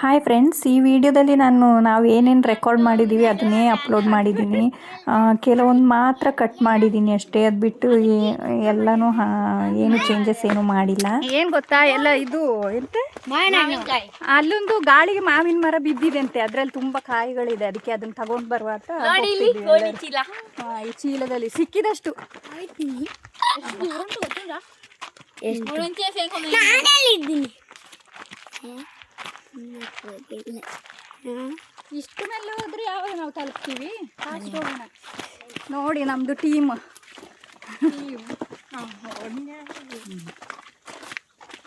Hi friends, ಈ ವಿಡಿಯೋದಲ್ಲಿ ನಾವು ಏನೇನು ರೆಕಾರ್ಡ್ ಮಾಡಿದ್ದೀವಿ ಅದನ್ನೇ ಅಪ್ಲೋಡ್ ಮಾಡಿದ್ದೀನಿ. ಕೆಲವೊಂದು ಮಾತ್ರ ಕಟ್ ಮಾಡಿದ್ದೀನಿ ಅಷ್ಟೇ. ಅದು ಬಿಟ್ಟು ಎಲ್ಲನೂ ಏನು ಚೇಂಜಸ್ ಏನು ಮಾಡಿಲ್ಲ. ಏನು ಗೊತ್ತಾ, ಎಲ್ಲ ಇದು ಎಂತ ಅಲ್ಲೊಂದು ಗಾಳಿಗೆ ಮಾವಿನ ಮರ ಬಿದ್ದಿದೆ ಅಂತೆ. ಅದರಲ್ಲಿ ತುಂಬ ಕಾಯಿಗಳಿದೆ. ಅದಕ್ಕೆ ಅದನ್ನು ತಗೊಂಡು ಬರುವಾಗ ಈ ಚೀಲದಲ್ಲಿ ಸಿಕ್ಕಿದಷ್ಟು ಇಷ್ಟು ಮೇಲೆ ಹೋದ್ರೆ ಯಾವಾಗ ನಾವು ತಲುಪ್ತೀವಿ. ನೋಡಿ ನಮ್ದು team.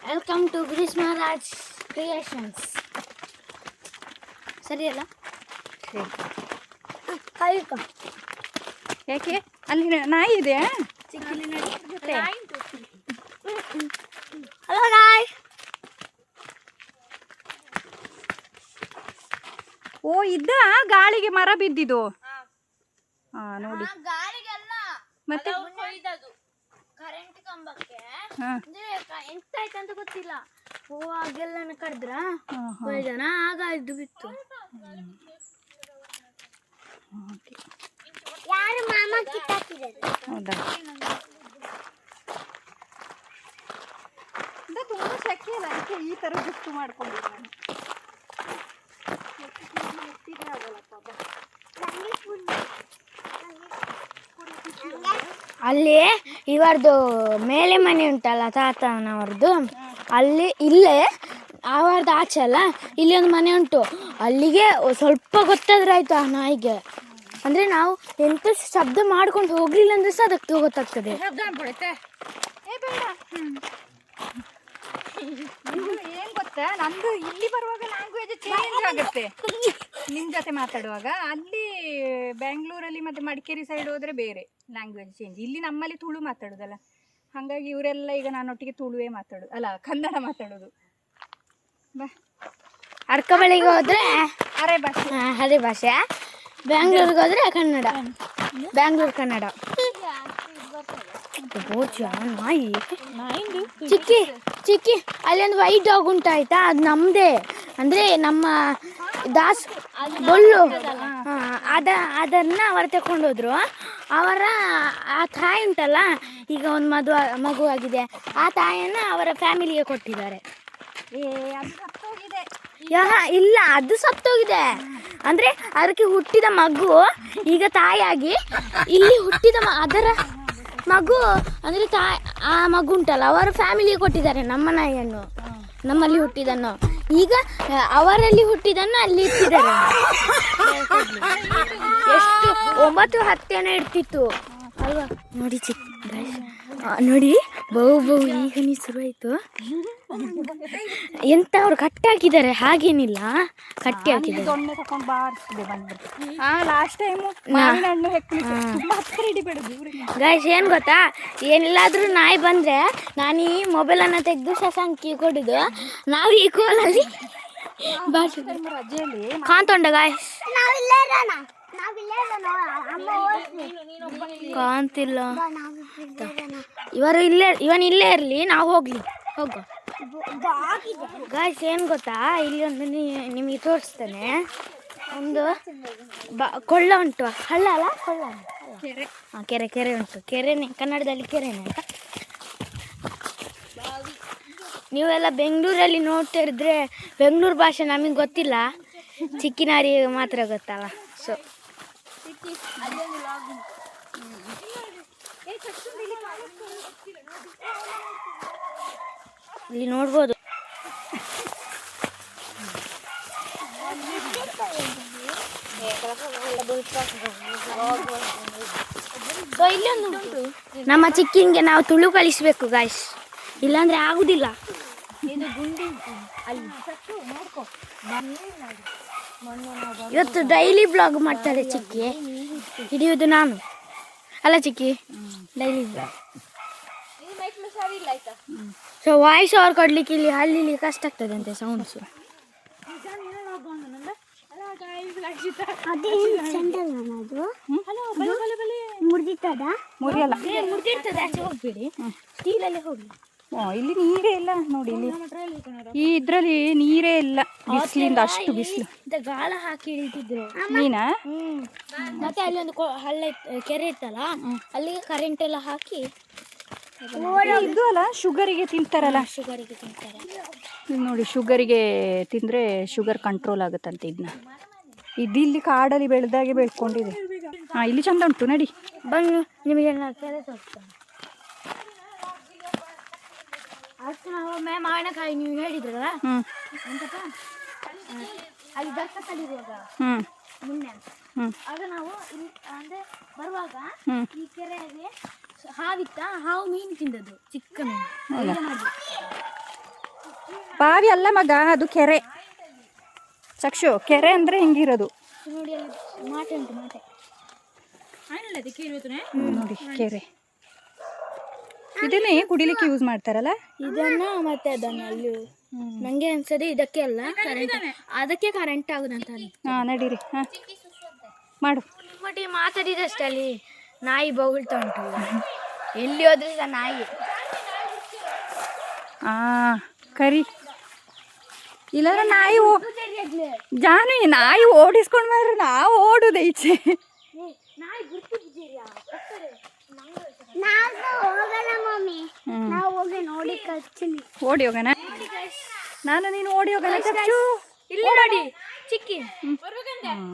Welcome to Greeshmaraj creations. ಸರಿ ಅಲ್ಲ? ಯಾಕೆ ಅಲ್ಲಿ ನಾಯಿ ಇದೆ? ಹಲೋ ನಾಯ್. ಓ, ಇದ್ದ ಗಾಳಿಗೆ ಮರ ಬಿದ್ದಿದ್ದು. ನೋಡಿ ಮತ್ತೆ ಕರೆಂಟ್ ಕಂಬಕ್ಕೆ ಎಂತ ಆಯ್ತಂತ ಗೊತ್ತಿಲ್ಲ. ಹಾಗೆಲ್ಲ ಕರೆದ್ರ ಹೋಯ್ದನ, ಆಗ ಇದು ಬಿತ್ತು. ಯಾರು ಮಾಮ ಕಿತ್ತಾಕಿದ್ದಾರೆ? ಹೌದಾ? ತುಂಬ ಶೆಕೆ ಅಲ್ಲ, ಅದಕ್ಕೆ ಈ ಥರ ಜುಟ್ಟು ಮಾಡ್ಕೊಂಡಿದ್ದಾನೆ. ಅಲ್ಲಿ ಇವರದು ಮೇಲೆ ಮನೆ ಉಂಟಲ್ಲ, ತಾತನವ್ರದ್ದು. ಅಲ್ಲಿ ಇಲ್ಲೇ ಅವರದ್ದು ಆಚೆ ಅಲ್ಲ, ಇಲ್ಲಿ ಒಂದು ಮನೆ ಉಂಟು. ಅಲ್ಲಿಗೆ ಸ್ವಲ್ಪ ಗೊತ್ತಾದ್ರೆ ಆಯ್ತು ಆ ನಾಯಿಗೆ. ಅಂದರೆ ನಾವು ಎಂತ ಶಬ್ದ ಮಾಡ್ಕೊಂಡು ಹೋಗ್ಲಿಲ್ಲ ಅಂದ್ರೆ ಸಹ ಅದಕ್ಕೆ ಗೊತ್ತಾಗ್ತದೆ. ಏನ್ ಗೊತ್ತಾ, ನಮ್ದು ಇಲ್ಲಿ ಬರುವಾಗ ಲ್ಯಾಂಗ್ವೇಜ್ ಚೇಂಜ್ ಆಗುತ್ತೆ. ನಿಮ್ ಜೊತೆ ಮಾತಾಡುವಾಗ ಅಲ್ಲಿ ಬ್ಯಾಂಗ್ಳೂರಲ್ಲಿ ಮತ್ತೆ ಮಡಿಕೇರಿ ಸೈಡ್ ಹೋದ್ರೆ ಬೇರೆ ಲ್ಯಾಂಗ್ವೇಜ್ ಚೇಂಜ್. ಇಲ್ಲಿ ನಮ್ಮಲ್ಲಿ ತುಳು ಮಾತಾಡೋದಲ್ಲ, ಹಾಗಾಗಿ ಇವರೆಲ್ಲ ಈಗ ನಾನೊಟ್ಟಿಗೆ ತುಳುವೇ ಮಾತಾಡೋದು, ಅಲ್ಲ ಕನ್ನಡ ಮಾತಾಡೋದು. ಬಾ, ಅರ್ಕಬಳಿಗೆ ಹೋದ್ರೆ ಅರೆ ಭಾಷೆ, ಅದೇ ಭಾಷೆ. ಬ್ಯಾಂಗ್ಳೂರಿಗೆ ಹೋದ್ರೆ ಕನ್ನಡ, ಬ್ಯಾಂಗ್ಳೂರು ಕನ್ನಡ. ನಾಯಿ ಚಿಕ್ಕಿ ಚಿಕ್ಕಿ ಅಲ್ಲಿ ಒಂದು ವೈಟ್ ಡಾಗ್ ಉಂಟಾಯ್ತಾ, ಅದು ನಮ್ಮದೇ. ಅಂದರೆ ನಮ್ಮ ದಾಸ್ ಬೊಳ್ಳು ಅದನ್ನು ಅವರು ತಗೊಂಡೋದ್ರು. ಅವರ ಆ ತಾಯಿ ಉಂಟಲ್ಲ, ಈಗ ಒಂದು ಮಗು ಆಗಿದೆ, ಆ ತಾಯಿಯನ್ನು ಅವರ ಫ್ಯಾಮಿಲಿಗೆ ಕೊಟ್ಟಿದ್ದಾರೆ. ಇಲ್ಲ, ಅದು ಸತ್ತೋಗಿದೆ. ಅಂದರೆ ಅದಕ್ಕೆ ಹುಟ್ಟಿದ ಮಗು ಈಗ ತಾಯಿಯಾಗಿ ಇಲ್ಲಿ ಹುಟ್ಟಿದ ಅದರ ಮಗು, ಅಂದರೆ ಆ ಮಗು ಉಂಟಲ್ಲ ಅವರ ಫ್ಯಾಮಿಲಿಗೆ ಕೊಟ್ಟಿದ್ದಾರೆ ನಮ್ಮ ನಾಯಿಯನ್ನು. ನಮ್ಮಲ್ಲಿ ಹುಟ್ಟಿದನ್ನು ಈಗ ಅವರಲ್ಲಿ ಹುಟ್ಟಿದನ್ನು ಅಲ್ಲಿ ಇಟ್ಟಿದ್ದಾರೆ. ಎಷ್ಟು 9-10 ಇಡ್ತಿತ್ತು ಅಲ್ವಾ? ನೋಡಿ ನೋಡಿ, ಬಹು ಈಗ ನೀವು ಶುರುವಾಯಿತು. ಎಂತ ಅವ್ರು ಕಟ್ಟಿ ಹಾಕಿದ್ದಾರೆ, ಹಾಗೇನಿಲ್ಲ, ಕಟ್ಟಿ ಹಾಕಿದ್ದಾರೆ. ಗೈಸ್ ಏನು ಗೊತ್ತಾ, ಏನಿಲ್ಲಾದ್ರೂ ನಾಯಿ ಬಂದರೆ ನಾನು ಈ ಮೊಬೈಲನ್ನು ತೆಗೆದು ಶಶಾಂಕಿ ಕೊಡೋದು. ನಾವು ಈ ಕೋಲಲ್ಲಿ ಕಾಂತೊಂಡ ಗಾಯ್ಸ್ ಕಾಂತಿಲ್ಲ. ಇವನ್ ಇಲ್ಲೇ ಇರಲಿ, ನಾವು ಹೋಗ್ಲಿ, ಹೋಗೋ ಗಾಯ್ಸ್. ಏನು ಗೊತ್ತಾ, ಇಲ್ಲಿ ಒಂದು ನಿಮಗೆ ತೋರಿಸ್ತೇನೆ. ಒಂದು ಕೊಳ್ಳ ಉಂಟು, ಹಳ್ಳ ಅಲ್ಲ, ಕೊಳ್ಳ, ಕೆರೆ ಉಂಟು. ಕೆರೆನೇ, ಕನ್ನಡದಲ್ಲಿ ಕೆರೆನೇ ಅಂತ. ನೀವೆಲ್ಲ ಬೆಂಗಳೂರಲ್ಲಿ ನೋಡ್ತಿರಿದ್ರೆ ಬೆಂಗಳೂರು ಭಾಷೆ ನಮಗೆ ಗೊತ್ತಿಲ್ಲ, ಚಿಕ್ಕಿನಾರಿಗೆ ಮಾತ್ರ ಗೊತ್ತಲ್ಲ. ಸೊ ಇಲ್ಲಿ ನೋಡ್ಬೋದು. ಸೊ ಇಲ್ಲೊಂದು ಉಂಟು. ನಮ್ಮ ಚಿಕ್ಕಿಂಗೆ ನಾವು ತುಳು ಕಲಿಸ್ಬೇಕು ಗಾಯ್ಸ್, ಇಲ್ಲಾಂದ್ರೆ ಆಗುದಿಲ್ಲ. ಇವತ್ತು ಡೈಲಿ ಬ್ಲಾಗ್ ಮಾಡ್ತಾರೆ ಚಿಕ್ಕಿ, ಹಿಡಿಯೋದು ನಾನು ಅಲ್ಲ Chikki, daily blog. So voice over ಕೊಡ್ಲಿಕ್ಕೆ ಅಲ್ಲಿ ಕಷ್ಟ ಆಗ್ತದೆ ಅಂತೆ, ಸೌಂಡ್ಸು. ಮುರಿದಿರ್ತದ, ಮುರಿಯಲ್ಲ, ಮುರಿದಿರ್ತದೆ. ಆಚೆ ಹೋಗ್ಬೇಡಿ, ಸ್ಟೀಲಲ್ಲೇ ಹೋಗಿ. ಇಲ್ಲಿ ನೀರೇ ಇಲ್ಲ ನೋಡಿ, ಇಲ್ಲಿ ಈ ಇದ್ರಲ್ಲಿ ನೀರೇ ಇಲ್ಲ, ಬಿಸಿಲಿಂದ ಅಷ್ಟು ಬಿಸಿಲು. ಗಾಳ ಹಾಕಿ ಇಳಿತಿದ್ರು ಮೀನಾ. ಮತ್ತೆ ಅಲ್ಲಿ ಒಂದು ಹಳ್ಳ ಕೆರೆ ಇತ್ತಲ್ಲ, ಅಲ್ಲಿಗೆ ಕರೆಂಟ್ ಎಲ್ಲ ಹಾಕಿ ಇದು ಅಲ್ಲ ಶುಗರಿಗೆ ತಿಂತಾರಲ್ಲ, ಶುಗರಿಗೆ ತಿಂತಾರೆ. ಇದು ನೋಡಿ, ಶುಗರಿಗೆ ತಿಂದರೆ ಶುಗರ್ ಕಂಟ್ರೋಲ್ ಆಗುತ್ತಂತೆ. ಇದನ್ನ ಇಲ್ಲಿ ಕಾಡಲ್ಲಿ ಬೆಳೆದಾಗೆ ಬೆಳ್ಕೊಂಡಿದೆ. ಹಾಂ, ಇಲ್ಲಿ ಚಂದ ಉಂಟು ನಡಿ. ಬನ್ನಿ, ನಿಮಗೆ ಕೆರೆ ತೋರಿಸ್ತೇನೆ. ಅಷ್ಟು ನಾವು ಮಾವಿನಕಾಯಿ ನೀವು ಹೇಳಿದ್ರಲ್ಲ, ಎಂತಪ್ಪ ಅಲ್ಲಿ ದರ್ಕ ಕಲಿರುವಾಗ ಮುನ್ನೆ ಆಗ ನಾವು ಇಲ್ಲಿ ಅಂದರೆ ಬರುವಾಗ ಈ ಕೆರೆಯಲ್ಲಿ ಹಾವಿತ್ತ, ಹಾವು ಮೀನು ತಿಂದದ್ದು, ಚಿಕ್ಕ ಮೀನು. ಬಾವಿ ಅಲ್ಲ ಮಗ, ಅದು ಕೆರೆ. ಚಕ್ಷು, ಕೆರೆ ಅಂದರೆ ಹಿಂಗಿರೋದು ನೋಡಿ. ಅಲ್ಲಿ ಮಾಟೆ ಉಂಟು, ಮಾಟೆ ನೋಡಿ, ಕೆರೆ. ಇದನ್ನೇ ಕುಡಿಲಿಕ್ಕೆ ಯೂಸ್ ಮಾಡ್ತಾರಲ್ಲ, ಇದನ್ನ ಮತ್ತೆ ಅದನ್ನ. ಅಲ್ಲಿ ನಂಗೆ ಅನ್ಸದೆ ಇದಕ್ಕೆ ಅಲ್ಲ, ಕರೆಂಟ್, ಅದಕ್ಕೆ ಕರೆಂಟ್ ಆಗುದಂತ. ಹಾಂ, ನಡೀರಿ. ಹಾಂ, ಮಾಡು. ಮತ್ತೆ ಮಾತಾಡಿದಷ್ಟೇ ಅಲ್ಲಿ ನಾಯಿ ಬೊಗಳ್ತಾ ಉಂಟು. ಎಲ್ಲಿ ಹೋದ್ರೆ ಸಹ ನಾಯಿ. ಕರಿ ಇಲ್ಲಾರ ನಾಯಿ ಜಾನು, ನಾಯಿ ಓಡಿಸ್ಕೊಂಡು ಮಾರ, ನಾವು ಓಡುದ ಈಚೆ. ಓಡಿ ಹೋಗೋಣ, ನಾನು ನೀನು ಓಡಿ ಹೋಗೋಣ. ಇಲ್ಲ ನೋಡಿ, ಚಿಕ್ಕಿ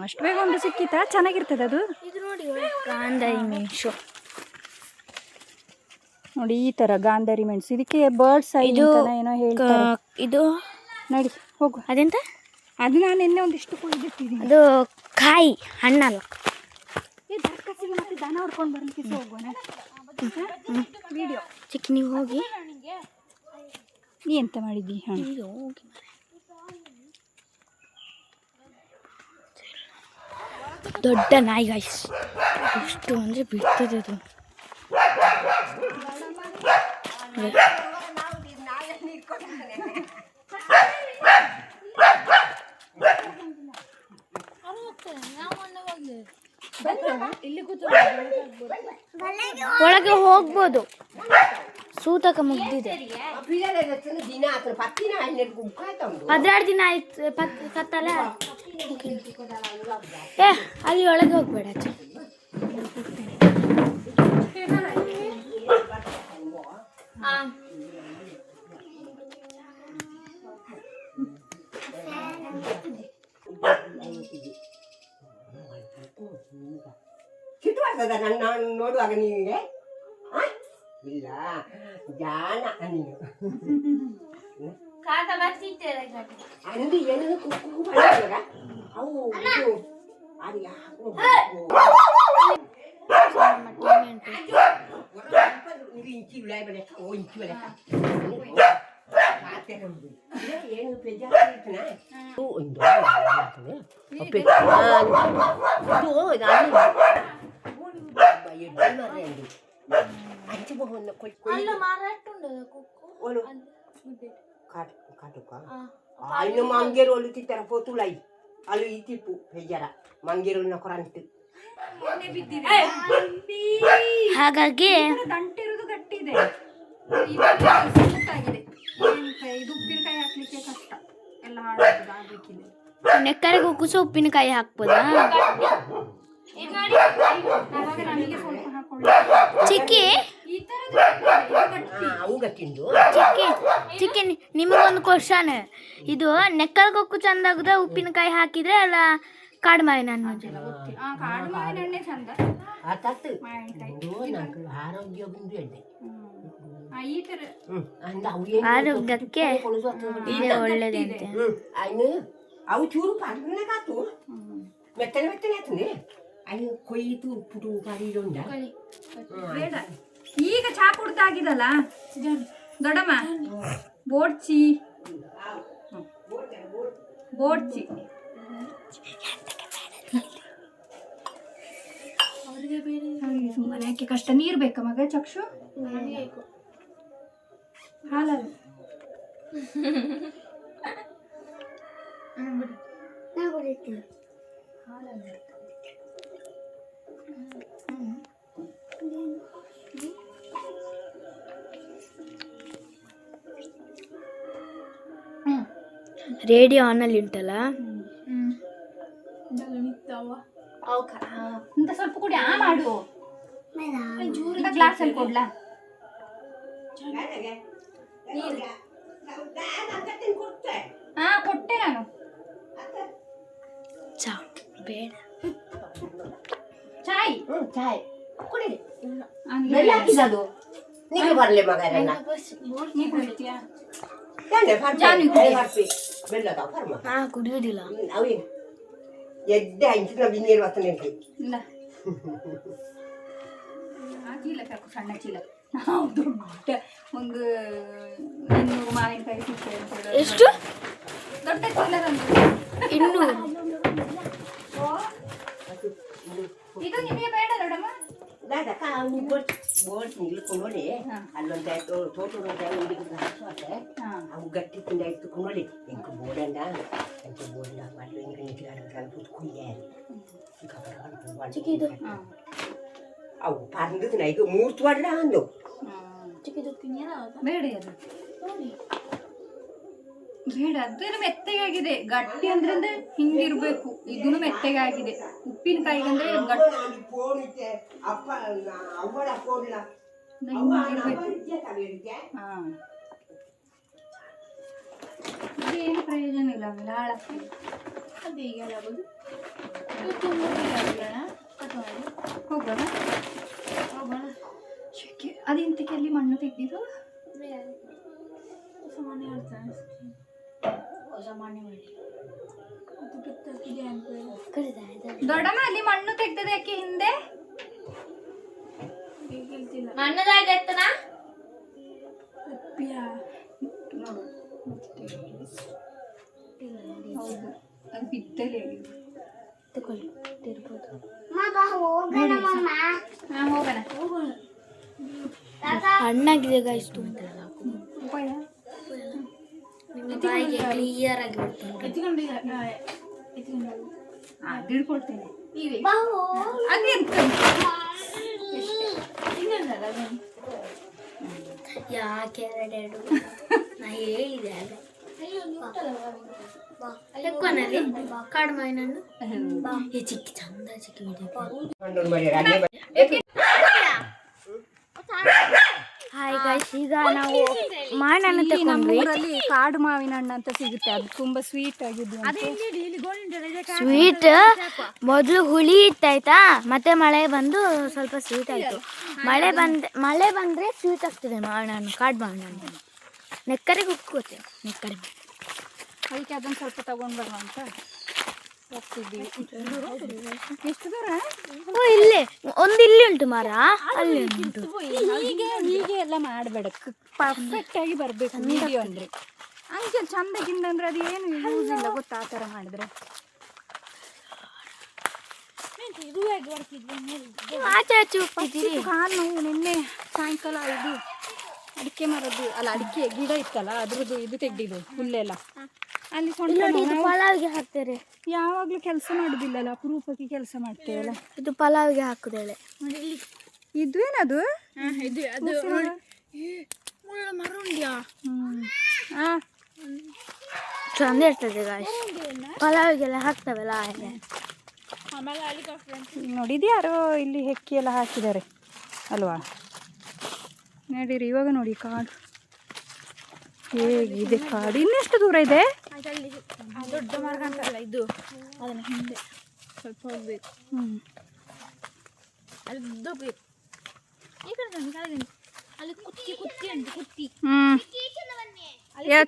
ಅಷ್ಟು ಬೇಗ ಒಂದು ಸಿಕ್ಕಿತಾ? ಚೆನ್ನಾಗಿರ್ತದೆ ಅದು. ಇದು ನೋಡಿ, ಗಾಂಧಾರಿ ಮೆಣಸು ನೋಡಿ, ಈ ತರ ಗಾಂಧಾರಿ ಮೆಣಸು. ಇದಕ್ಕೆ ಬರ್ಡ್ಸ್ ಐ ಏನೋ ಹೇಳ್ತಾರೆ. ಇದು ನಡಿ ಹೋಗು. ಅದೆಂತ? ಅದು ನಾನು ಎಣ್ಣೆ ಒಂದಿಷ್ಟು ಕುಯ್ದಿಟ್ಟಿದ್ದೀನಿ. ಅದು ಕಾಯಿ, ಹಣ್ಣಲ್ಲ. ದರ್ಕಸಿಗೆ ಮತ್ತೆ ದನ ಹೊಡ್ಕೊಂಡು ಬರ್ಲಿಕ್ಕೆ ಹೋಗೋಣ. ವಿಡಿಯೋ ಚಿಕ್ಕ, ನೀವು ಹೋಗಿ. ನೀ ಎಂತ ಮಾಡಿದ್ದಿ? ಹೋಗಿ. ದೊಡ್ಡ ನಾಯಿ ಗಾಯ್ಸ್, ಎಷ್ಟು ಅಂದರೆ ಬಿಡ್ತದೆ ಅದು. ಒಳಗೆ ಹೋಗ್ಬೋದು, ಸೂತಕ ಮುಗ್ದಿದೆ. 16 ದಿನ ಆಯ್ತು ಕತ್ತಲ್ಲ. ಅಲ್ಲಿ ಒಳಗೆ ಹೋಗ್ಬೇಡ. ಸಿಟ್ಟುಬರ್ತದ ನಾನು ನೋಡುವಾಗ ನಿನಗೆ? ಇಲ್ಲ, ಜಾಣ ನೀನು. ಅಂದು ಏನು ಕುಕ್ಕು ಮಾಡಿದಾಗ ಅವು ಇದು ಅದು ಇಂಚಿ ಉಳ್ಳಾಯಿ ಬೆಳೆ ಇಂಚಿ ಬೆಳೆ ಏನು ಬೇಜಾರು ಒಂದು ఆయన మంగేరోళ్ళు తిట్టారు పోతులై వాళ్ళు ఈ తిప్పు పెయ్యర మంగేరోళ్ళ కొరంటు ಹಾಗಾಗಿ ದಂಟಿರುವುದು ಗಟ್ಟಿದೆ, ಇದು ಉಪ್ಪಿನಕಾಯಿ ಹಾಕ್ಲಿಕ್ಕೆ ಕಷ್ಟ, ಎಲ್ಲ ಹಾಳಾಗಬೇಕಿದೆ. ನೆಕ್ಕರೆಗೆ ಕುಸ ಉಪ್ಪಿನಕಾಯಿ ಹಾಕ್ಬೋದಾ? ಚಿಕ್ಕಿ ಚಿಕ್ಕಿ ನಿಮಗೊಂದು ಕ್ವಶನ್. ಇದು ನೆಕ್ಕಲ್ಗೊಕ್ಕು ಚಂದ ಆಗುದ, ಉಪ್ಪಿನಕಾಯಿ ಹಾಕಿದ್ರೆ ಅಲ್ಲ ಕಾಡು ಮಾವಿನ ಹಣ್ಣು? ಆರೋಗ್ಯಕ್ಕೆ ಇದೆ ಒಳ್ಳೇದಂತೆ. ಅವು ಚೂರು ಪಾಡ್ನಾಗಾತು ಮೆತ್ತನೆ ಮೆತ್ತನೆ ಆಯ್ತದೆ. ಅಲ್ಲಿ ಕೊಯ್ತು ಉಪ್ಪುಟು ಕರಿಡೊಂಡ ಬೇಡ. ಈಗ ಚಾ ಕುಡ್ದಾಗಿದಲ್ಲ ದೊಡ್ಡಮ್ಮ, ಬೋಡ್ಚಿ ಬೋಡ್ಚಿ ಸುಮ್ಮನೆ ಯಾಕೆ ಕಷ್ಟ? ನೀರು ಬೇಕಾ ಮಗ? ಚಕ್ಷು ಹಾಲಲ್ಲ ರೇಡಿಯೋ ಆನಲ್ಲಿ ಉಂಟಲ್ಲ. ಇಂತ ಸ್ವಲ್ಪ ಕುಡಿ ಮಾಡು ಗ್ಲಾಸ್ ಅಲ್ಲಿ ಕೊಡ್ಲಾ ಕೊಟ್ಟೆ ನಾನು ಚಾ ಬೇಡ ಚಾಯ್ ಚಾಯ್ ಕುಡಿ ಬೆಲ್ಲ ಹಾಕಿದ್ದು ನೀನು ಬರ್ಲೆ ಮಗರನ್ನ ನೀ ಕುಡಿತೀಯಾ ಬೆಲ್ಲದ ಫರ್ಮ ನಾ ಕುಡಿಯೋದಿಲ್ಲ. ಅವಿ ಎದ್ದೆ ಹಂಚಿನ ಬಿಂಗೇರು ವಸ್ತನೆ ಇಲ್ಲ ಆ ಚೀಲ ಸಾಕು ಸಣ್ಣ ಚೀಲ ನಾವು ದೊಡ್ಡ ಒಂದು 200 ಮಾವಿನಕಾಯಿ ಸಿಗ್ತದೆ ಅಂತ ಹೇಳೋದು. ಎಷ್ಟು? ದೊಡ್ಡ ಚೀಲ ತಂದು 200. ಇದು ನಿಮಗೆ ಬೇಡ ದೊಡ್ಡಮ್ಮ ದಾದಕ್ಕ ಅವ್ನು ಬೋರ್ಡ್ ನಿಲ್ಕೊಂಡು ಅಲ್ಲೊಂದು ತೋಟ ಅವು ಗಟ್ಟಿ ತಿಂದ ಇಟ್ಟುಕೊಂಡು ಇಂಕ ಬೋರ್ಡಂಡ ಇಂಕ ಬೋರ್ಡ ಮಾಡಿ ಇಂಕ ನಿಂತಿಗಾಡ ಕೂತ್ಕೊಂಡೆ ಅವು ಪಂದದ ನೈದು ಮೂರ್ತು ಮಾಡ್ರ ಅಂದು ಬೇಡ ಅದು ಬೇಡ ಅದೇನು ಮೆತ್ತಗಾಗಿದೆ. ಗಟ್ಟಿ ಅಂದ್ರೆ ಹಿಂಗಿರ್ಬೇಕು. ಇದನ್ನು ಮೆತ್ತಗಾಗಿದೆ. ಉಪ್ಪಿನಕಾಯಿಗಂದ್ರೆ ಗಟ್ಟಿ ಏನು ಪ್ರಯೋಜನ ಇಲ್ಲ. ಆಮೇಲೆ ಹಾಳಾಗ್ತದೆ. ಹೋಗೋಣ ಅದೆಂತಕ್ಕೆ ಅಲ್ಲಿ ಮಣ್ಣು ತೆಗ್ದಿದ್ದು ದೊಡ್ಡಮ್ಮ ಅಲ್ಲಿ ಮಣ್ಣು ತೆಗ್ದದ ಯಾಕೆ ಹಿಂದೆ ಹೌದು ಅದು ಬಿತ್ತಲೆ ಹೋಗೋಣ ಹಣ್ಣಾಗಿದೆ ಗಾಯ್ಸ್ ಕ್ಲಿಯರ್ ಆಗಿ ಹಿಡ್ಕೊಳ್ತೇನೆ. ಯಾಕೆ ಎರಡು ನಾ ಹೇಳಿದೆ ಕಾಡು ಮಾವಿನಣ್ಣು ಚಿಕ್ಕಿ ಚಂದ ಚಿಕ್ಕಿ ಹಾಯ್ ಗೈಸ್, ಈಗ ನಾವು ಮಾವಿನಣ್ಣು ತಗೊಂಡ್ವಿ. ನಮ್ಮೂರಲ್ಲಿ ಕಾಡು ಮಾವಿನ ಹಣ್ಣು ಅಂತ ಸಿಗುತ್ತೆ. ಅದು ತುಂಬಾ ಸ್ವೀಟ್ ಆಗಿದೆ. ಸ್ವೀಟ್ ಮೊದಲು ಹುಳಿ ಇತ್ತಾಯ್ತಾ, ಮತ್ತೆ ಮಳೆ ಬಂದು ಸ್ವಲ್ಪ ಸ್ವೀಟ್ ಆಯ್ತು. ಮಳೆ ಬಂದ್ರೆ ಸ್ವೀಟ್ ಆಗ್ತದೆ ಮಾವಿನ ಹಣ್ಣು, ಕಾಡು ಮಾವಿನ ಹಣ್ಣು. ನೆಕ್ಕರಿಗೆ ಉಕ್ಕೋತೆ ನೆಕ್ಕರೆ ಅದಕ್ಕೆ ಅದನ್ನು ಸ್ವಲ್ಪ ತಗೊಂಡು ಬರುವ ಅಂತ ಹೋಗ್ತಿದ್ದೀವಿ. ಎಷ್ಟು ದೂರ? ಇಲ್ಲೇ ಒಂದು ಇಲ್ಲಿ ಉಂಟು ಮರ, ಅಲ್ಲಿ ಉಂಟು. ಹೀಗೆ ಎಲ್ಲ ಮಾಡಬೇಡ, ಪರ್ಫೆಕ್ಟ್ ಆಗಿ ಬರಬೇಕು ವಿಡಿಯೋ ಅಂದ್ರೆ. ಹಂಗೆ ಚಂದಗಿಂದ ಅಂದ್ರೆ ಅದು ಏನು ಯೂಸ್ ಇಲ್ಲ ಗೊತ್ತಾ ಆ ಥರ ಮಾಡಿದ್ರೆ. ಆಚೆ ಆಚೆ ಹೋಗ್ತಿದ್ದೀವಿ. ಕಾಲು ನೋವು ನಿನ್ನೆ ಸಾಯಂಕಾಲ ಇದು ಅಡಿಕೆ ಮರದ್ದು ಅಲ್ಲ, ಅಡಿಕೆ ಗಿಡ ಇತ್ತಲ್ಲ ಅದ್ರದ್ದು ಇದು ತೆಗ್ದಿದ್ದು ಹುಲ್ಲೆಲ್ಲ ಅಲ್ಲಿ ಪಲಾವ್ಗೆ ಹಾಕ್ತಾರೆ. ಯಾವಾಗ್ಲೂ ಕೆಲಸ ಮಾಡುದಿಲ್ಲಲ್ಲ, ಅಪರೂಪಕ್ಕೆ ಕೆಲಸ ಮಾಡ್ತೇವಲ್ಲ. ಇದು ಪಲಾವ್ಗೆ ಹಾಕುದೇಳೆ. ಇದ್ವೇನದು ಚಂದ ಇರ್ತದೆ ಗಾಯ್ಸ್, ಪಲಾವಿಗೆಲ್ಲ ಹಾಕ್ತವಲ್ಲ. ನೋಡಿದ್ಯಾ ಯಾರೋ ಇಲ್ಲಿ ಹೆಕ್ಕಿ ಎಲ್ಲ ಹಾಕಿದ್ದಾರೆ ಅಲ್ವಾ? ನಡೀರಿ ಇವಾಗ ನೋಡಿ ಕಾಡು ಹೇಗಿದೆ. ಕಾಡು ಇನ್ನೆಷ್ಟು ದೂರ ಇದೆ? ದೊಡ್ಡ ಮಾರ್ಗ ಅಂತಲ್ಲ ಇದು, ಅದನ್ನ ಹಿಂದೆ ಸ್ವಲ್ಪ ಹೋಗ್ಬೇಕು. ಅಲ್ಲಿ ಅಲ್ಲಿ ಕುತ್ತಿ ಉಂಟು, ಕುತ್ತಿ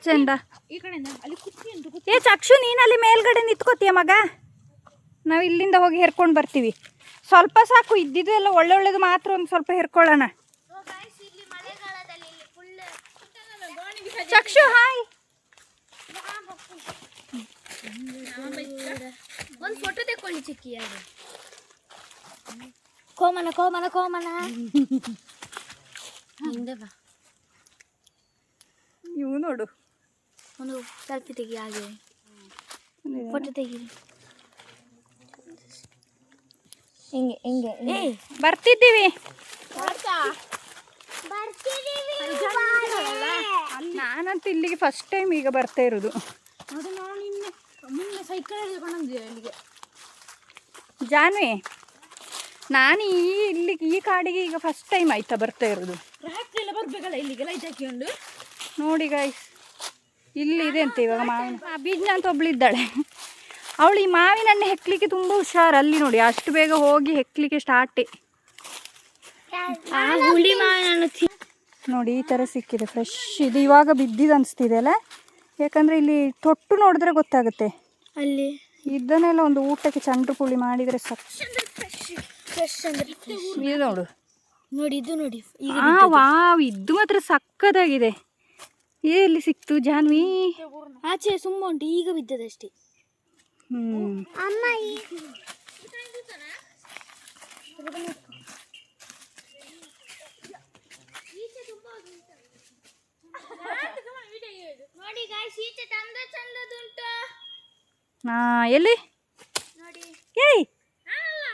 ಚಂದ. ಈ ಕಡೆಯಿಂದ ಅಲ್ಲಿ ಕುತ್ತಿ ಉಂಟು. ಏ ಚಕ್ಷು, ನೀನು ಅಲ್ಲಿ ಮೇಲ್ಗಡೆ ನಿಂತ್ಕೋತೀಯ ಮಗ? ನಾವು ಇಲ್ಲಿಂದ ಹೋಗಿ ಹೆರ್ಕೊಂಡು ಬರ್ತೀವಿ. ಸ್ವಲ್ಪ ಸಾಕು, ಇದ್ದಿದ್ದು ಎಲ್ಲ ಒಳ್ಳೊಳ್ಳೇದು ಮಾತ್ರ ಒಂದು ಸ್ವಲ್ಪ ಹೆರ್ಕೊಳ್ಳೋಣ. ಚಕ್ಷು ಹಾಯ್. ಒಂದು ಫೋಟೋ ತೆಕ್ಕೊಳ್ಳಿ ಚಿಕ್ಕಿ. ಅದು ಕೋಮನ ಕೋಮನ ಕೋಮನ ಹಿಂದೆ ಬಾ. ಇವು ನೋಡು, ಒಂದು ಸೆಲ್ಫಿ ತೆಗಿ, ಹಾಗೆ ಫೋಟೋ ತೆಗೀರಿ. ಹಿಂಗೆ ಹಿಂಗೆ ಬರ್ತಿದ್ದೀವಿ. ನಾನಂತೂ ಇಲ್ಲಿಗೆ ಫಸ್ಟ್ ಟೈಮ್ ಈಗ ಬರ್ತಾ ಇರೋದು. ಅದು ನಾನು ಮೊನ್ನೆ ಸೈಕಲಲ್ಲಿ ಬಂದಿದ್ದೆ ಅಲ್ಲಿಗೆ. ಜಾನ್ವಿ, ನಾನು ಇಲ್ಲಿಗೆ ಈ ಕಾಡಿಗೆ ಈಗ ಫಸ್ಟ್ ಟೈಮ್ ಆಯ್ತಾ ಬರ್ತಾ ಇರೋದು. ರಾತ್ರಿ ಎಲ್ಲ ಬರ್ಬೇಕಲ್ಲ ಇಲ್ಲಿಗೆ ಲೈಟ್ ಹಾಕಿಕೊಂಡು. ನೋಡಿ ಗಾಯ್ಸ್, ಇಲ್ಲಿ ಇದೆ ಅಂತ ಇವಾಗ ಮಾವಿನ ಬೀಜ್ನ ಅಂತ ಒಬ್ಳಿದ್ದಾಳೆ. ಅವಳು ಈ ಮಾವಿನ ಹಣ್ಣು ಹೆಕ್ಲಿಕ್ಕೆ ತುಂಬ ಹುಷಾರು. ಅಲ್ಲಿ ನೋಡಿ ಅಷ್ಟು ಬೇಗ ಹೋಗಿ ಹೆಕ್ಲಿಕ್ಕೆ ಸ್ಟಾರ್ಟೇ. ಹುಳಿ ಮಾವಿನ ನೋಡಿ ಈ ಥರ ಸಿಕ್ಕಿದೆ, ಫ್ರೆಶ್ ಇದು. ಇವಾಗ ಬಿದ್ದಿದ್ದು ಅನಿಸ್ತಿದೆ ಅಲ್ಲ, ಯಾಕಂದರೆ ಇಲ್ಲಿ ತೊಟ್ಟು ನೋಡಿದ್ರೆ ಗೊತ್ತಾಗುತ್ತೆ. ಅಲ್ಲಿ ಇದನ್ನೆಲ್ಲ ಒಂದು ಊಟಕ್ಕೆ ಚಂಡ್ರು ಪುಳಿ ಮಾಡಿದರೆ ಫ್ರೆಶ್ ಅಂದ್ರೆ ಇದು ನೋಡು. ನೋಡಿ ಇದು ನೋಡಿ ವಾವ್, ಇದು ಮಾತ್ರ ಸಕ್ಕದಾಗಿದೆ. ಎಲ್ಲಿ ಸಿಕ್ತು ಜಾನ್ವಿ? ಆಚೆ ಸುಮ್ಮ ಉಂಟು, ಈಗ ಬಿದ್ದದಷ್ಟೇ. ಅಮ್ಮ ನೋಡಿ ಗಾಯ್ಸ್, ಈಚೆ ಚಂದ ಚಂದದುಂಟು. ಎಲ್ಲಿ? ಏಯ್,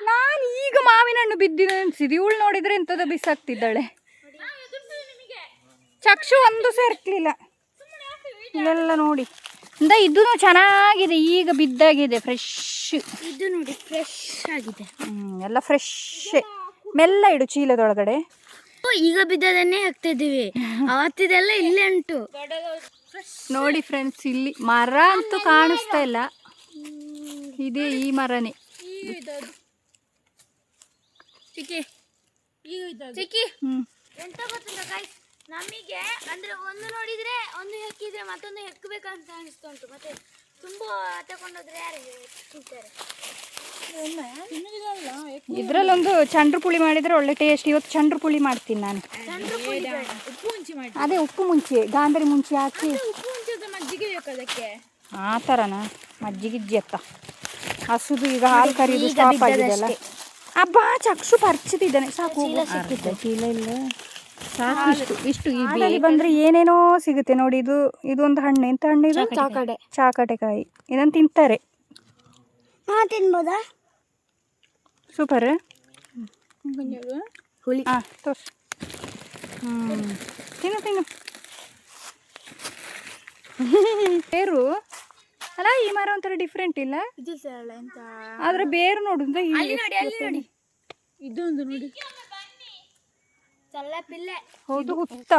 ನಾನು ಈಗ ಮಾವಿನ ಹಣ್ಣು ಬಿದ್ದಿದೆ ಅನ್ಸಿದ್ದು. ಇವಳು ನೋಡಿದ್ರೆ ಎಂಥದ್ದು ಬಿಸಾಕ್ತಿದ್ದಾಳೆ. ಚಕ್ಷು ಒಂದು ಸೇರ್ಕಲಿಲ್ಲ. ಇಲ್ಲೆಲ್ಲ ನೋಡಿ ಇದೂ ಚೆನ್ನಾಗಿದೆ, ಈಗ ಬಿದ್ದಾಗಿದೆ, ಫ್ರೆಶ್. ಇದು ನೋಡಿ ಫ್ರೆಶ್ ಆಗಿದೆ. ಎಲ್ಲ ಫ್ರೆಶ್. ಮೆಲ್ಲ ಇಡು ಚೀಲದೊಳಗಡೆ. ಈಗ ಬಿದ್ದದನ್ನೇ ಹಾಕ್ತಾ ಇದ್ದೀವಿ, ಅವತ್ತಿದೆಲ್ಲ ಇಲ್ಲೇ ಉಂಟು. ನೋಡಿ ಫ್ರೆಂಡ್ಸ್, ಇಲ್ಲಿ ಮರ ಅಂತೂ ಕಾಣಿಸ್ತಾ ಇಲ್ಲ. ಇದೇ ಈ ಮರನೇ. ಚಿಕ್ಕಿ ಎಂತ ಗೊತ್ತುಂಟ ಗಾಯ್ಸ್, ನಮಗೆ ಅಂದ್ರೆ ಒಂದು ನೋಡಿದ್ರೆ ಒಂದು ಹೆಕ್ಕಿದ್ರೆ ಮತ್ತೊಂದು ಹೆಕ್ಕಬೇಕಂತ ಅನಿಸ್ತಾ ಉಂಟು. ಮತ್ತೆ ತುಂಬಾ ತಗೊಂಡೋದ್ರೆ ಯಾರಿಗೆ ತಿಂತಾರೆ? ಇದ್ರಲ್ಲೊಂದು ಚಂಡ್ರು ಪುಳಿ ಮಾಡಿದ್ರೆ ಒಳ್ಳೆ ಟೇಸ್ಟ್. ಇವತ್ತು ಚಂಡ್ರು ಪುಳಿ ಮಾಡ್ತೀನಿ ನಾನು. ಅದೇ ಉಪ್ಪು ಮುಂಚೆ, ಗಾಂಧಾರಿ ಮುಂಚೆ ಹಾಕಿ. ಮಜ್ಜಿಗೆ ಬೇಕು ಅದಕ್ಕೆ. ಆ ಥರನಾ? ಮಜ್ಜಿಗಿಜ್ಜಿ ಅತ್ತ ಹಸುದು. ಈಗ ಹಾಲು ಕರಿಯೋದು ಸ್ಟಾಪ್ ಆಗಿದೆಯಲ್ಲ. ಅಬ್ಬಾ, ಚಕ್ಷು ಪರ್ಚಿತಿದ್ದಾನೆ. ಸಾಕು, ಚೀಲ ಇಲ್ಲ, ಸಾಕು. ಇಷ್ಟು ಇಲ್ಲಿ ಬಂದ್ರೆ ಏನೇನೋ ಸಿಗುತ್ತೆ ನೋಡಿ. ಇದೊಂದು ಹಣ್ಣು. ಎಂತ ಹಣ್ಣು ಇದು? ಚಾಕಟೆಕಾಯಿ. ಇದನ್ನು ತಿಂತಾರೆ. ತಿನ್ಬೋದಾ? ಸೂಪರ್. ಹುಳಿ. ತೋರ್ಸು. ತಿನ್ನು. ಬೇರು ಅಲ್ಲ, ಈ ಮರ ಒಂಥರ ಡಿಫ್ರೆಂಟ್ ಇಲ್ಲ? ಆದ್ರೆ ಬೇರು ನೋಡು. ಇದೊಂದು ನೋಡಿ, ಹೌದು.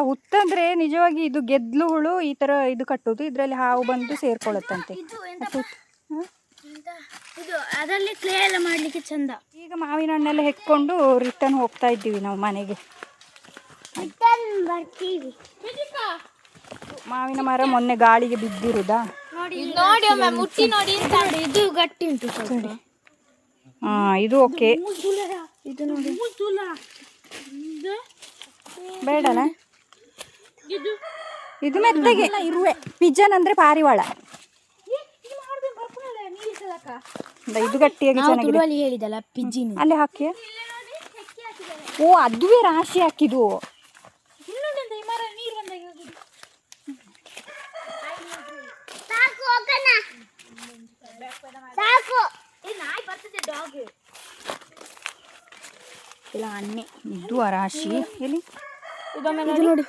ಹುತ್ತ ಅಂದ್ರೆ ನಿಜವಾಗಿ ಇದು ಗೆದ್ಲು ಹುಳು ಈ ತರ ಇದು ಕಟ್ಟುದು. ಇದ್ರಲ್ಲಿ ಹಾವು ಬಂದು ಸೇರ್ಕೊಳ್ಳುತ್ತಂತೆ. ಇದು ಅದರಲ್ಲಿ ಕ್ಲೇ ಎಲ್ಲ ಮಾಡ್ಲಿಕ್ಕೆ ಚಂದ. ಈಗ ಮಾವಿನ ಹಣ್ಣೆಲ್ಲ ಹೆಕ್ಕೊಂಡು ರಿಟರ್ನ್ ಹೋಗ್ತಾ ಇದ್ದೀವಿ ನಾವು ಮನೆಗೆ. ಮಾವಿನ ಮರ ಮೊನ್ನೆ ಗಾಳಿಗೆ ಬಿದ್ದಿರುದಾ? ನೋಡಿ ಒಮ್ಮೆ ಮುಟ್ಟಿ ನೋಡಿ. ಇದು ಗಟ್ಟಿ ಉಂಟು ಸ್ವಲ್ಪ. ಇದು ಓಕೆ. ಇದು ನೋಡಿ, ಬೇಡಲ್ಲ ಇದು ಮೆತ್ತಗೆ ಇರುವೆ. ಪಿಜನ್ ಅಂದ್ರೆ ಪಾರಿವಾಳ. ಇದು ಗಟ್ಟಿಯಾಗಿ ಚೆನ್ನಾಗಿದೆ. ಹೇಳಿದಲ್ಲ ಪಿಜ್ಜಿನ ಅಲ್ಲಿ ಹಾಕಿ. ಓ, ಅದುವೇ ರಾಶಿ ಹಾಕಿದು. ಇಲ್ಲ ಅನ್ನೆ ಇದು ರಾಶಿ. ಎಲ್ಲಿ ನೋಡಿ.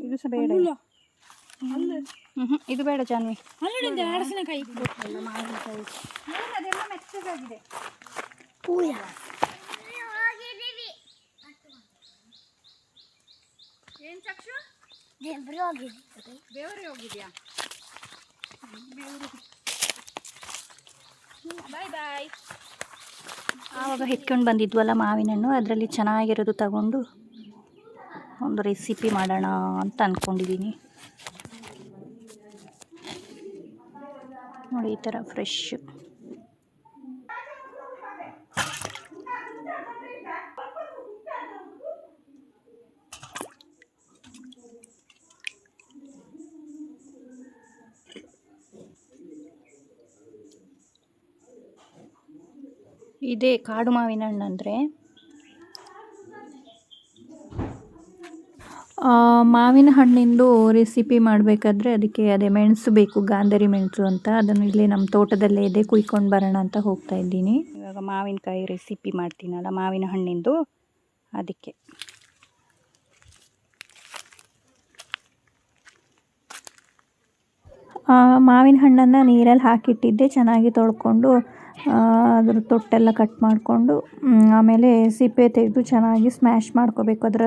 ಇದು ಸಹ ಬೇಡ. ಇದು ಬೇಡ ಜಾನ್ವಿ. ಹಲಸಿನಕಾಯಿ ಅದೆಲ್ಲ ಮೆತ್ತಗಾಗಿದೆ. ಏನ್ ಚಕ್ಷು? ಬೇವರೇ ಹೋಗಿದ್ಯಾ? ಬಾಯ್. ಆವಾಗ ಹೆತ್ಕೊಂಡು ಬಂದಿದ್ವಲ್ಲ ಮಾವಿನ ಹಣ್ಣು, ಅದರಲ್ಲಿ ಚೆನ್ನಾಗಿರೋದು ತಗೊಂಡು ಒಂದು ರೆಸಿಪಿ ಮಾಡೋಣ ಅಂತ ಅಂದ್ಕೊಂಡಿದ್ದೀನಿ. ನೋಡಿ, ಈ ಥರ ಫ್ರೆಶ್. ಇದೇ ಕಾಡು ಮಾವಿನ ಹಣ್ಣು ಅಂದರೆ. ಮಾವಿನ ಹಣ್ಣಿಂದು ರೆಸಿಪಿ ಮಾಡಬೇಕಾದ್ರೆ ಅದಕ್ಕೆ ಅದೇ ಮೆಣಸು ಬೇಕು, ಗಾಂಧಾರಿ ಮೆಣಸು ಅಂತ. ಅದನ್ನು ಇಲ್ಲಿ ನಮ್ಮ ತೋಟದಲ್ಲೇ ಇದೆ, ಕುಯ್ಕೊಂಡು ಬರೋಣ ಅಂತ ಹೋಗ್ತಾ ಇದ್ದೀನಿ. ಇವಾಗ ಮಾವಿನಕಾಯಿ ರೆಸಿಪಿ ಮಾಡ್ತೀನಲ್ಲ ಮಾವಿನ ಹಣ್ಣಿಂದು, ಅದಕ್ಕೆ ಮಾವಿನ ಹಣ್ಣನ್ನು ನೀರಲ್ಲಿ ಹಾಕಿಟ್ಟಿದ್ದೆ, ಚೆನ್ನಾಗಿ ತೊಳ್ಕೊಂಡು ಅದ್ರ ತೊಟ್ಟೆಲ್ಲ ಕಟ್ ಮಾಡಿಕೊಂಡು ಆಮೇಲೆ ಸಿಪ್ಪೆ ತೆಗೆದು ಚೆನ್ನಾಗಿ ಸ್ಮ್ಯಾಶ್ ಮಾಡ್ಕೋಬೇಕು. ಅದರ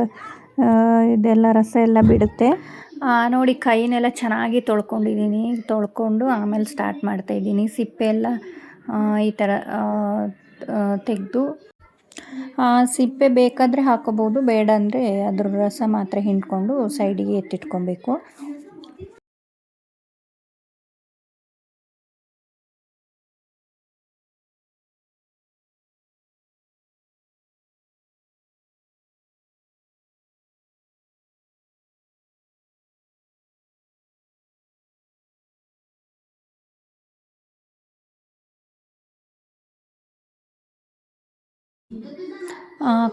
ಇದೆಲ್ಲ ರಸ ಎಲ್ಲ ಬಿಡುತ್ತೆ. ನೋಡಿ ಕೈನೆಲ್ಲ ಚೆನ್ನಾಗಿ ತೊಳ್ಕೊಂಡಿದ್ದೀನಿ. ತೊಳ್ಕೊಂಡು ಆಮೇಲೆ ಸ್ಟಾರ್ಟ್ ಮಾಡ್ತಾಯಿದ್ದೀನಿ. ಸಿಪ್ಪೆ ಎಲ್ಲ ಈ ಥರ ತೆಗೆದು, ಸಿಪ್ಪೆ ಬೇಕಾದರೆ ಹಾಕೋಬೋದು, ಬೇಡ ಅಂದರೆ ಅದ್ರ ರಸ ಮಾತ್ರ ಹಿಂಡ್ಕೊಂಡು ಸೈಡಿಗೆ ಎತ್ತಿಟ್ಕೊಬೇಕು.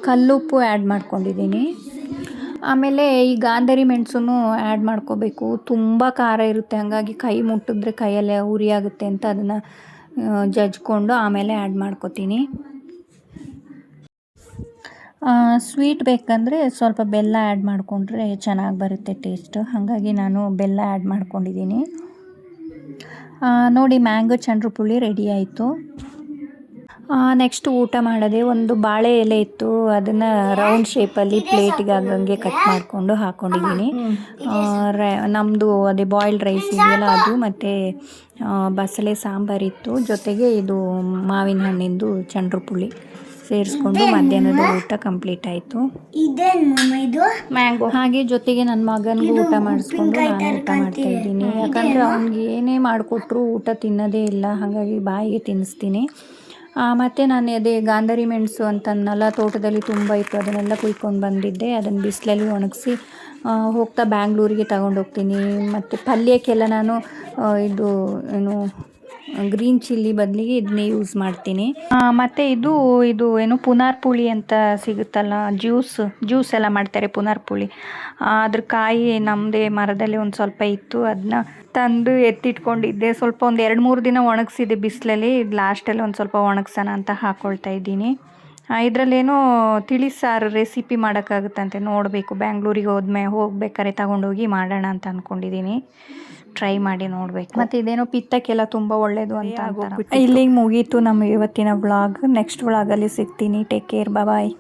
ಕಲ್ಲುಪ್ಪು ಆ್ಯಡ್ ಮಾಡ್ಕೊಂಡಿದ್ದೀನಿ. ಆಮೇಲೆ ಈ ಗಾಂಧಾರಿ ಮೆಣಸನ್ನು ಆ್ಯಡ್ ಮಾಡ್ಕೋಬೇಕು. ತುಂಬ ಖಾರ ಇರುತ್ತೆ, ಹಾಗಾಗಿ ಕೈ ಮುಟ್ಟಿದ್ರೆ ಕೈಯಲ್ಲೇ ಉರಿ ಆಗುತ್ತೆ ಅಂತ ಅದನ್ನು ಜಜ್ಕೊಂಡು ಆಮೇಲೆ ಆ್ಯಡ್ ಮಾಡ್ಕೋತೀನಿ. ಸ್ವೀಟ್ ಬೇಕಂದರೆ ಸ್ವಲ್ಪ ಬೆಲ್ಲ ಆ್ಯಡ್ ಮಾಡಿಕೊಂಡ್ರೆ ಚೆನ್ನಾಗಿ ಬರುತ್ತೆ ಟೇಸ್ಟ್, ಹಾಗಾಗಿ ನಾನು ಬೆಲ್ಲ ಆ್ಯಡ್ ಮಾಡ್ಕೊಂಡಿದ್ದೀನಿ. ನೋಡಿ ಮ್ಯಾಂಗೋ ಚಂದ್ರ ಪುಳಿ ರೆಡಿ ಆಯಿತು. ನೆಕ್ಸ್ಟ್ ಊಟ ಮಾಡೋದೆ. ಒಂದು ಬಾಳೆ ಎಲೆ ಇತ್ತು, ಅದನ್ನು ರೌಂಡ್ ಶೇಪಲ್ಲಿ ಪ್ಲೇಟಿಗೆ ಆಗಂಗೆ ಕಟ್ ಮಾಡಿಕೊಂಡು ಹಾಕ್ಕೊಂಡಿದ್ದೀನಿ. ನಮ್ಮದು ಅದೇ ಬಾಯ್ಲ್ಡ್ ರೈಸ್ ಇದೆಯಲ್ಲ ಅದು, ಮತ್ತು ಬಸಳೆ ಸಾಂಬಾರಿತ್ತು, ಜೊತೆಗೆ ಇದು ಮಾವಿನ ಹಣ್ಣಿಂದು ಚಂದ್ರ ಪುಳಿ ಸೇರಿಸ್ಕೊಂಡು ಮಧ್ಯಾಹ್ನದ ಊಟ ಕಂಪ್ಲೀಟ್ ಆಯಿತು. ಮ್ಯಾಂಗೋ ಹಾಗೆ ಜೊತೆಗೆ ನನ್ನ ಮಗನಿಗೂ ಊಟ ಮಾಡಿಸ್ಕೊಂಡು ನಾನು ಊಟ ಮಾಡ್ತಾಯಿದ್ದೀನಿ. ಯಾಕಂದರೆ ಅವ್ನಿಗೆ ಏನೇ ಮಾಡಿಕೊಟ್ರು ಊಟ ತಿನ್ನೋದೇ ಇಲ್ಲ, ಹಾಗಾಗಿ ಬಾಯಿಗೆ ತಿನ್ನಿಸ್ತೀನಿ. ಮತ್ತು ನಾನು ಅದೇ ಗಾಂಧಾರಿ ಮೆಣಸು ಅಂತನ್ನೆಲ್ಲ ತೋಟದಲ್ಲಿ ತುಂಬ ಇತ್ತು, ಅದನ್ನೆಲ್ಲ ಕುಯ್ಕೊಂಡು ಬಂದಿದ್ದೆ. ಅದನ್ನು ಬಿಸಿಲಲ್ಲಿ ಒಣಗಿಸಿ ಹೋಗ್ತಾ ಬ್ಯಾಂಗ್ಳೂರಿಗೆ ತಗೊಂಡೋಗ್ತೀನಿ. ಮತ್ತು ಪಲ್ಯಕ್ಕೆಲ್ಲ ನಾನು ಇದು ಏನು ಗ್ರೀನ್ ಚಿಲ್ಲಿ ಬದಲಿಗೆ ಇದನ್ನೇ ಯೂಸ್ ಮಾಡ್ತೀನಿ. ಮತ್ತು ಇದು ಏನು ಪುನಾರ್ ಪುಳಿ ಅಂತ ಸಿಗುತ್ತಲ್ಲ, ಜ್ಯೂಸ್ ಎಲ್ಲ ಮಾಡ್ತಾರೆ ಪುನಾರ್ ಪುಳಿ. ಅದ್ರ ಕಾಯಿ ನಮ್ಮದೇ ಮರದಲ್ಲಿ ಒಂದು ಸ್ವಲ್ಪ ಇತ್ತು, ಅದನ್ನ ತಂದು ಎತ್ತಿಟ್ಕೊಂಡಿದ್ದೆ. ಸ್ವಲ್ಪ ಒಂದು 2-3 ದಿನ ಒಣಗಿಸಿದೆ ಬಿಸಿಲಲ್ಲಿ. ಲಾಸ್ಟಲ್ಲಿ ಒಂದು ಸ್ವಲ್ಪ ಒಣಗ್ಸೋಣ ಅಂತ ಹಾಕ್ಕೊಳ್ತಾ ಇದ್ದೀನಿ. ಇದರಲ್ಲೇನೋ ತಿಳಿಸಾರು ರೆಸಿಪಿ ಮಾಡೋಕ್ಕಾಗುತ್ತಂತೆ, ನೋಡಬೇಕು. ಬ್ಯಾಂಗ್ಳೂರಿಗೆ ಹೋಗ್ಬೇಕಾದ್ರೆ ತಗೊಂಡೋಗಿ ಮಾಡೋಣ ಅಂತ ಅಂದ್ಕೊಂಡಿದ್ದೀನಿ. ಟ್ರೈ ಮಾಡಿ ನೋಡಬೇಕು. ಮತ್ತು ಇದೇನೋ ಪಿತ್ತಕ್ಕೆಲ್ಲ ತುಂಬ ಒಳ್ಳೆಯದು ಅಂತ ಅಂತಾರೆ. ಇಲ್ಲಿಗೆ ಮುಗೀತು ನಮ್ಮ ಇವತ್ತಿನ ವ್ಲಾಗ್. ನೆಕ್ಸ್ಟ್ ವ್ಲಾಗಲ್ಲಿ ಸಿಗ್ತೀನಿ. ಟೇಕ್ ಕೇರ್, ಬಾಯ್.